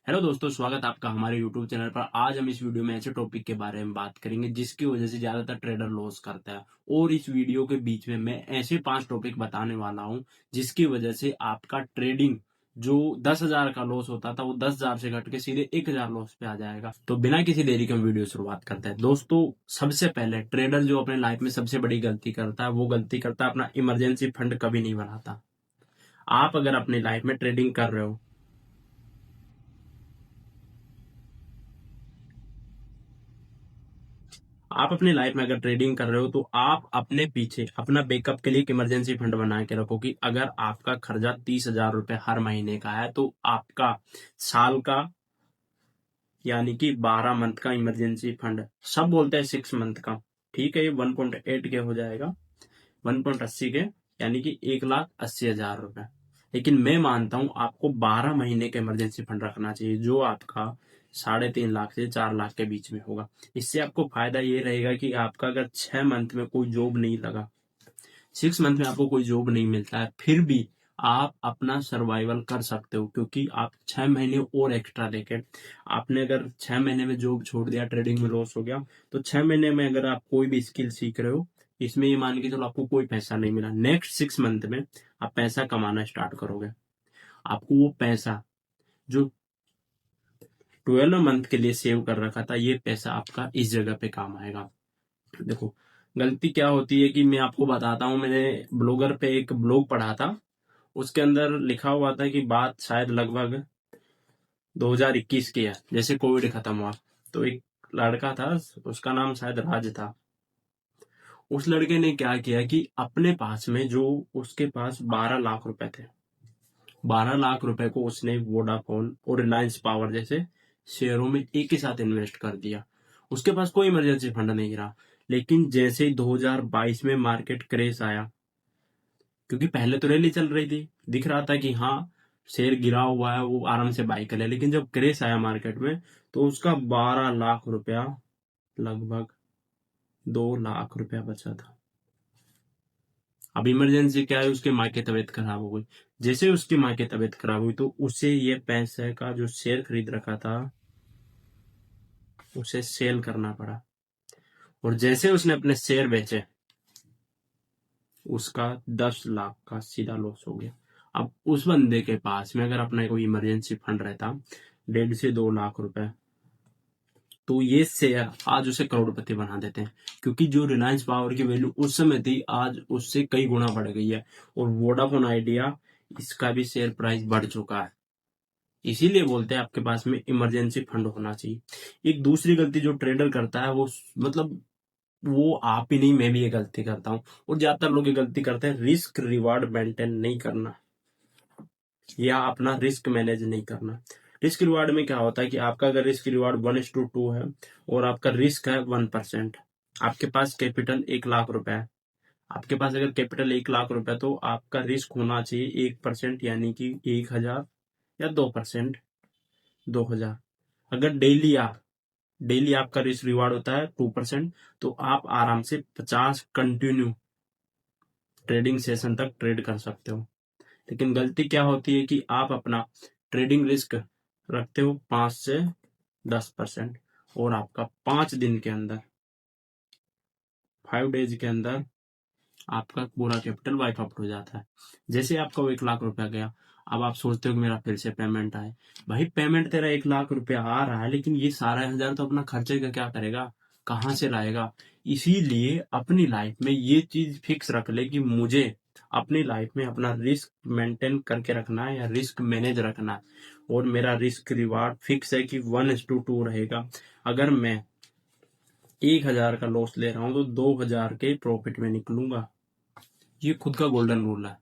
Hello दोस्तों, स्वागत है आपका हमारे YouTube चैनल पर। आज हम इस वीडियो में ऐसे टॉपिक के बारे में बात करेंगे जिसकी वजह से ज्यादातर ट्रेडर लॉस करता है। और इस वीडियो के बीच में मैं ऐसे 5 टॉपिक बताने वाला हूं जिसकी वजह से आपका ट्रेडिंग जो 10,000 का लॉस होता था वो 10,000 से घट के सीधे 1,000 लॉस पे आ जाएगा। तो बिना किसी देरी के हम वीडियो शुरुआत करते हैं। दोस्तों, सबसे पहले ट्रेडर जो अपने लाइफ में सबसे बड़ी गलती करता है वो गलती करता है अपना इमरजेंसी फंड कभी नहीं बनाता। आप अगर अपनी लाइफ में ट्रेडिंग कर रहे हो, आप अपनी लाइफ में अगर ट्रेडिंग कर रहे हो तो आप अपने पीछे अपना बैकअप के लिए एक इमरजेंसी फंड बना के रखो कि अगर आपका खर्चा 30,000 रुपए हर महीने का है तो आपका साल का यानी कि 12 मंथ का इमरजेंसी फंड, सब बोलते हैं 6 मंथ का, ठीक है, ये 1.8 के हो जाएगा, 1.80 के, यानी कि 1,80,000 रुपए। लेकिन मैं मानता हूं आपको 12 महीने का इमरजेंसी फंड रखना चाहिए जो आपका 3.5 लाख से 4 लाख के बीच में होगा। इससे आपको फायदा ये रहेगा कि आपका अगर 6 मंथ में कोई जॉब नहीं लगा, 6 मंथ में आपको कोई जॉब नहीं मिलता है, फिर भी आप अपना सर्वाइवल कर सकते हो, क्योंकि आप 6 महीने और एक्स्ट्रा लेके, आपने अगर 6 महीने में जॉब छोड़ दिया, ट्रेडिंग में लॉस हो गया, तो 6 महीने में अगर आप कोई भी स्किल सीख रहे हो, इसमें ये मान के चलो आपको कोई पैसा नहीं मिला, नेक्स्ट 6 मंथ में आप पैसा कमाना स्टार्ट करोगे। आपको वो पैसा जो 12 मंथ के लिए सेव कर रखा था, ये पैसा आपका इस जगह पे काम आएगा। देखो, गलती क्या होती है कि मैं आपको बताता हूँ, मैंने ब्लॉगर पे एक ब्लॉग पढ़ा था, उसके अंदर लिखा हुआ था कि बात शायद लगभग 2021 की है, जैसे कोविड खत्म हुआ, तो एक लड़का था, उसका नाम शायद राज था। उस लड़के ने क्या किया कि अपने पास में जो उसके पास 12 लाख रुपए थे, 12 लाख रुपए को उसने वोडाफोन और रिलायंस पावर जैसे शेयरों में एक ही साथ इन्वेस्ट कर दिया। उसके पास कोई इमरजेंसी फंड नहीं रहा। लेकिन जैसे ही 2022 में मार्केट क्रेश आया, क्योंकि पहले तो रैली चल रही थी, दिख रहा था कि हाँ शेयर गिरा हुआ है, वो आराम से बाई कर ले, लेकिन जब क्रेश आया मार्केट में तो उसका 12 लाख रुपया, लगभग 2 लाख रुपया बचा था। अब इमरजेंसी क्या है, उसके माँ की तबीयत खराब हो गई। जैसे उसकी माँ की तबीयत खराब हुई तो उसे ये पैसे का जो शेयर खरीद रखा था उसे सेल करना पड़ा। और जैसे उसने अपने शेयर बेचे, उसका 10 लाख का सीधा लॉस हो गया। अब उस बंदे के पास में अगर अपना कोई इमरजेंसी फंड रहता 1.5 से 2 लाख रुपए, तो ये शेयर आज उसे करोड़पति बना देते हैं। क्योंकि जो रिलायंस पावर की वैल्यू उस समय थी, आज उससे कई गुना बढ़ गई है। और वोडाफोन आइडिया, इसका भी शेयर प्राइस बढ़ चुका है। इसीलिए बोलते हैं आपके पास में इमरजेंसी फंड होना चाहिए। एक दूसरी गलती जो ट्रेडर करता है, वो मतलब वो आप ही नहीं, मैं भी ये गलती करता हूँ, और ज्यादातर लोग ये गलती करते हैं, रिस्क रिवार्ड मेंटेन नहीं करना या अपना रिस्क मैनेज नहीं करना। रिस्क रिवार्ड में क्या होता है कि आपका अगर रिस्क रिवार्ड 1:2 है और आपका रिस्क है 1%, आपके पास कैपिटल 1 लाख रुपए है, आपके पास अगर कैपिटल 1 लाख रुपए, तो आपका रिस्क होना चाहिए 1%, यानी कि 1,000 या 2%, 2,000। अगर डेली आपका रिस्क रिवार्ड होता है 2%, तो आप आराम से 50 कंटिन्यू ट्रेडिंग सेशन तक ट्रेड कर सकते हो। लेकिन गलती क्या होती है कि आप अपना ट्रेडिंग रिस्क रखते हो 5 से 10%, और आपका 5 दिन के अंदर, 5 डेज के अंदर आपका पूरा कैपिटल वाइप आउट हो जाता है। जैसे आपका वो 1 लाख रुपया गया, अब आप सोचते हो कि मेरा फिर से पेमेंट आए। भाई, पेमेंट तेरा 1 लाख रुपया आ रहा है, लेकिन ये सारा हजार तो अपना खर्चे का क्या करेगा, कहाँ से लाएगा। इसीलिए अपनी लाइफ में ये चीज फिक्स रख ले कि मुझे अपनी लाइफ में अपना रिस्क मेंटेन करके रखना है या रिस्क मैनेज रखना है, और मेरा रिस्क रिवार्ड फिक्स है कि 1:2 रहेगा। अगर मैं 1,000 का लॉस ले रहा हूं तो 2,000 के प्रॉफिट में निकलूंगा। ये खुद का गोल्डन रूल है।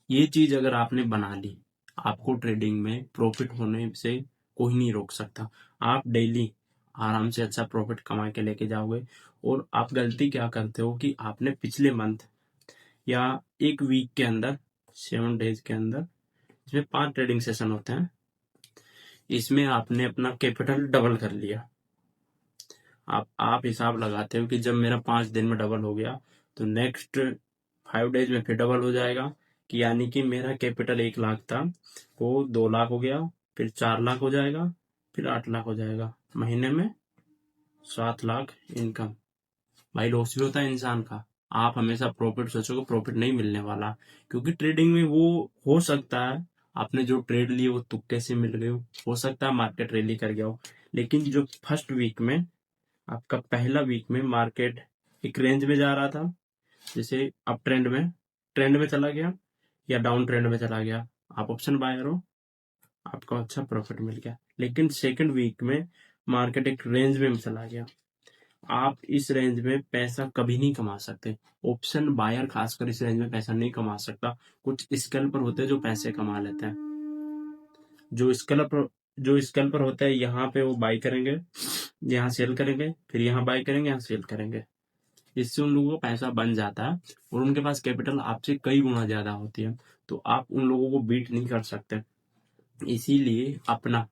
ये चीज अगर आपने बना ली, आपको ट्रेडिंग में प्रॉफिट होने से कोई नहीं रोक सकता। आप डेली आराम से अच्छा प्रॉफिट कमा के लेके जाओगे। और आप गलती क्या करते हो कि आपने पिछले मंथ या एक वीक के अंदर, 7 डेज के अंदर, इसमें 5 ट्रेडिंग सेशन होते हैं, इसमें आपने अपना कैपिटल डबल कर लिया। आप हिसाब लगाते हो कि जब मेरा 5 दिन में डबल हो गया तो नेक्स्ट 5 डेज में फिर डबल हो जाएगा, कि यानी कि मेरा कैपिटल 1 लाख था वो 2 लाख हो गया, फिर 4 लाख हो जाएगा, फिर 8 लाख हो जाएगा, महीने में 7 लाख इनकम। भाई लॉस भी होता है इंसान का। आप हमेशा प्रॉफिट सोचोगे, प्रॉफिट नहीं मिलने वाला, क्योंकि ट्रेडिंग में वो हो सकता है आपने जो ट्रेड लिए वो तुक्के से मिल गए हो सकता है मार्केट रैली कर गया हो, लेकिन जो फर्स्ट वीक में आपका पहला वीक में मार्केट एक रेंज में जा रहा था, जैसे अप ट्रेंड में चला गया या डाउन ट्रेंड में चला गया, आप ऑप्शन बायर हो, आपको अच्छा प्रॉफिट मिल गया। लेकिन सेकंड वीक में मार्केट एक रेंज में चला गया, आप इस रेंज में पैसा कभी नहीं कमा सकते। ऑप्शन बायर खासकर इस रेंज में पैसा नहीं कमा सकता। कुछ स्कैल्पर होते हैं जो पैसे कमा लेते हैं। जो स्कैल्पर होता है यहाँ पे वो बाई करेंगे, यहाँ सेल करेंगे, फिर यहाँ बाई करेंगे, यहाँ सेल करेंगे। इससे उन लोगों को पैसा बन जाता है और उनके पास कैपिटल आपसे कई गुना ज्यादा होती है, तो आप उन लोगों को बीट नहीं कर सकते। इसीलिए अपना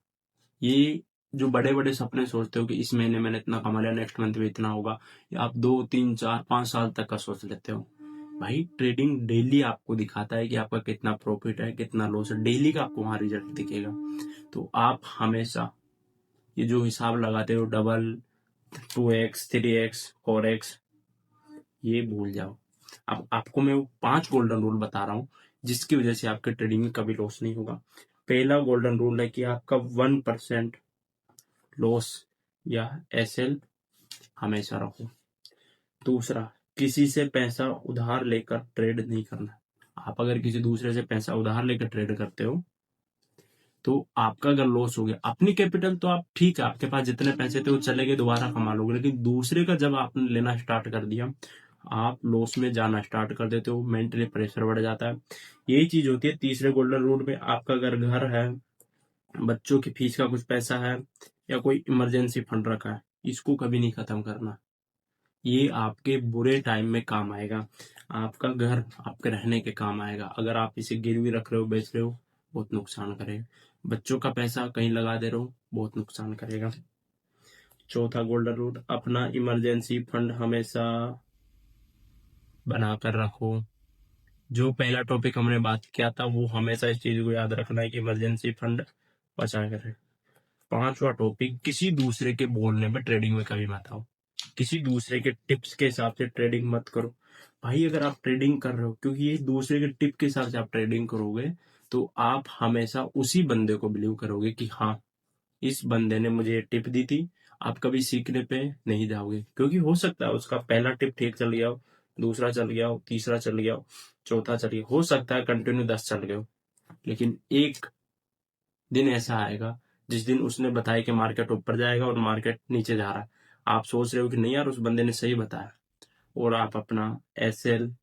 ये जो बड़े बड़े सपने सोचते हो कि इस महीने मैंने इतना कमा लिया, नेक्स्ट मंथ में इतना होगा, या आप 2 3 4 5 साल तक का सोच लेते हो। भाई ट्रेडिंग डेली आपको दिखाता है कि आपका कितना प्रॉफिट है, कितना लॉस है, डेली का आपको वहां रिजल्ट दिखेगा। तो आप हमेशा ये जो हिसाब लगाते हो डबल 2x 3x 4x, ये भूल जाओ। अब आपको मैं वो 5 गोल्डन रूल बता रहा हूँ जिसकी वजह से आपके ट्रेडिंग में कभी लॉस नहीं होगा। पहला गोल्डन रूल है कि आपका 1% लॉस या एसएल हमेशा रखो। दूसरा, किसी से पैसा उधार लेकर ट्रेड नहीं करना। आप अगर किसी दूसरे से पैसा उधार लेकर ट्रेड करते हो तो आपका अगर लॉस हो गया, अपनी कैपिटल तो आप ठीक है, आपके पास जितने पैसे थे वो चले गए, दोबारा कमा लोगे, लेकिन दूसरे का जब आपने लेना स्टार्ट कर दिया, आप लॉस में जाना स्टार्ट कर देते हो, मेंटली प्रेशर बढ़ जाता है। यही चीज होती है तीसरे गोल्डन रूल में। आपका अगर घर है, बच्चों की फीस का कुछ पैसा है, या कोई इमरजेंसी फंड रखा है, इसको कभी नहीं खत्म करना। ये आपके बुरे टाइम में काम आएगा। आपका घर आपके रहने के काम आएगा। अगर आप इसे गिरवी रख रहे हो, बेच रहे हो, बहुत नुकसान करेगा। बच्चों का पैसा कहीं लगा दे रहे हो, बहुत नुकसान करेगा। चौथा गोल्डन रूल, अपना इमरजेंसी फंड हमेशा बनाकर रखो। जो पहला टॉपिक हमने बात किया था वो हमेशा इस चीज को याद रखना है कि इमरजेंसी फंड बचा कर रहे। पांचवा टॉपिक, किसी दूसरे के बोलने में ट्रेडिंग में कभी मत आओ। किसी दूसरे के टिप्स के हिसाब से ट्रेडिंग मत करो। भाई अगर आप ट्रेडिंग कर रहे हो, क्योंकि ये दूसरे के टिप के हिसाब से आप ट्रेडिंग करोगे, तो आप हमेशा उसी बंदे को बिलीव करोगे कि हाँ, इस बंदे ने मुझे टिप दी थी। आप कभी सीखने पे नहीं जाओगे, क्योंकि हो सकता है उसका पहला टिप ठीक चल गया हो, दूसरा चल गया हो, तीसरा चल गया हो, चौथा चल गया हो सकता है कंटिन्यू 10 चल गए हो, लेकिन एक दिन ऐसा आएगा जिस दिन उसने बताया कि मार्केट ऊपर जाएगा और मार्केट नीचे जा रहा है। आप सोच रहे हो कि नहीं यार, उस बंदे ने सही बताया, और आप अपना एसएल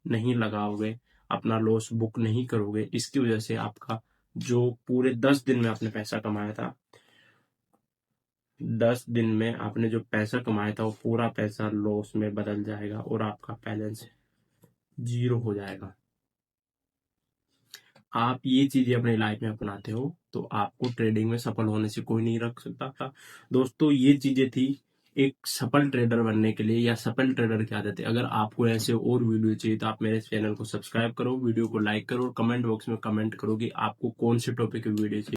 नहीं लगाओगे, अपना लॉस बुक नहीं करोगे। इसकी वजह से आपका जो पूरे 10 दिन में आपने पैसा कमाया था, 10 दिन में आपने जो पैसा कमाया था वो पूरा पैसा लॉस में बदल जाएगा और आपका बैलेंस 0 हो जाएगा। आप ये चीजें अपनी लाइफ में अपनाते हो तो आपको ट्रेडिंग में सफल होने से कोई नहीं रख सकता। दोस्तों, ये चीजें थी एक सफल ट्रेडर बनने के लिए, या सफल ट्रेडर की आदत है। अगर आपको ऐसे और वीडियो चाहिए तो आप मेरे चैनल को सब्सक्राइब करो, वीडियो को लाइक करो और कमेंट बॉक्स में कमेंट करो कि आपको कौन से टॉपिक की वीडियो चाहिए।